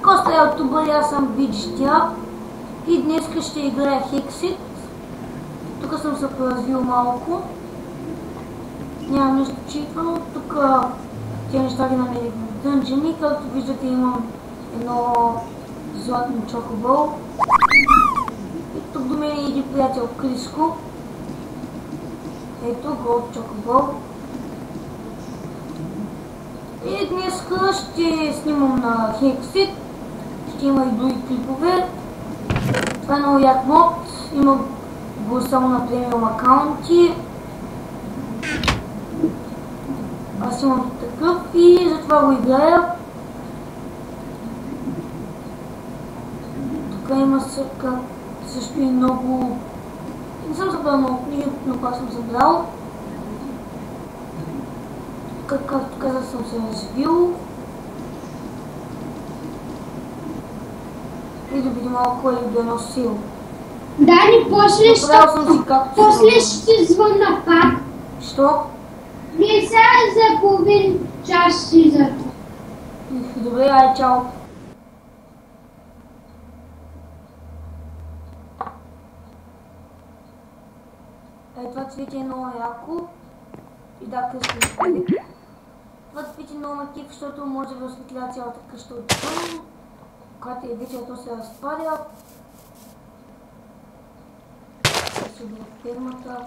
Коста е ютубър, аз съм Виджтя и днес ще играя Hexit. Тук съм се поразвил малко. Няма нищо читвано. Тук тези неща ги намерих в дънжени. Както виждате имам едно златно чокобол. И тук до мен е един приятел Криско. Ето голд чокобол. И днес ще снимам на Hexit. Ще има и други клипове. Това е много як мод. Има го само на премиум акаунти. Аз имам такъв и затова го играя. Тук има също и много... Не съм събрал много книги, но пак съм събрал. Както казах, съм се развил. И да видим малко кой е доносил. Дани, после ще звънна пак. Що? Вие сега за половин час си за това. Добре, ай, чао. Това цвете е много яко. И да, късно изпади. Това цвете е много на кеф, защото може да ви осветля цялата къща отвън. Когато е вечер, то се разпадя. Ще се убира фермата.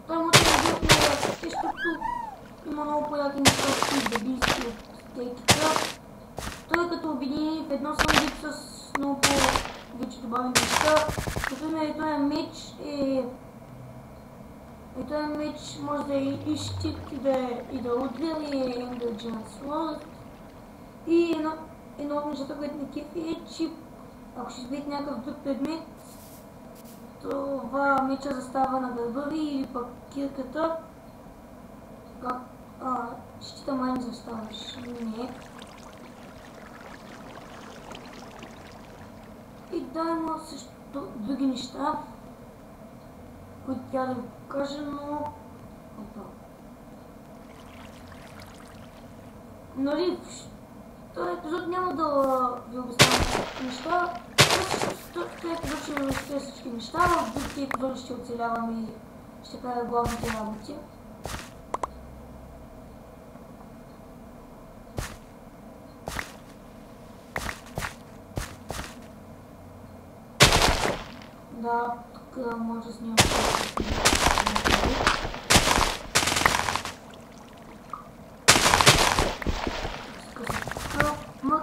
Той му е бил защото има много по-яки неща с дебилски от тейката. Той като обедини в едно съм вид с много по-вече добавени неща. Например, и този меч може да е и щит, и да удря, и Ender Sword. И едно от нещата, което ми кефи е, че ако ще избиете някакъв друг предмет, това меча застава на гърба ви или пък кирката. Щита май не заставаш. Не. И да, има също други неща, които тя да ви покажа, но... Опа. Нали, този епизод няма да ви обяснявам всички неща. Този епизод ще ви разкрия всички неща, в другите епизоди ще оцелявам и ще правя главните работи. Да, тук може да снимам.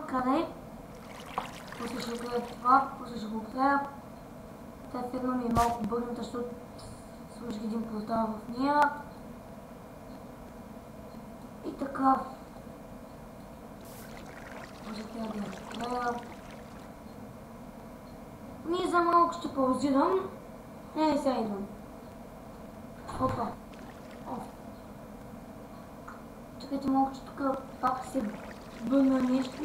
Къде? После ще гледа това, после ще го гледа. Тая ферма ми е малко бърната, защото сложих един портал в нея. И така. Може трябва да я гледа. Ние за малко ще паузирам. Не, сега идвам. Опа. Чакайте малко, че тук пак се бъдна нещо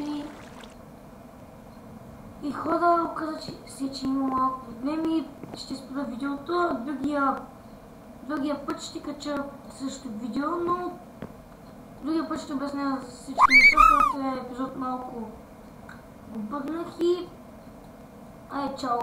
и хода оказа, че има малко проблеми. Ще спра видеото. Другия път ще кача също видео, но другия път ще обясня всички неща, защото е епизод малко обърнах и... Ай, чао!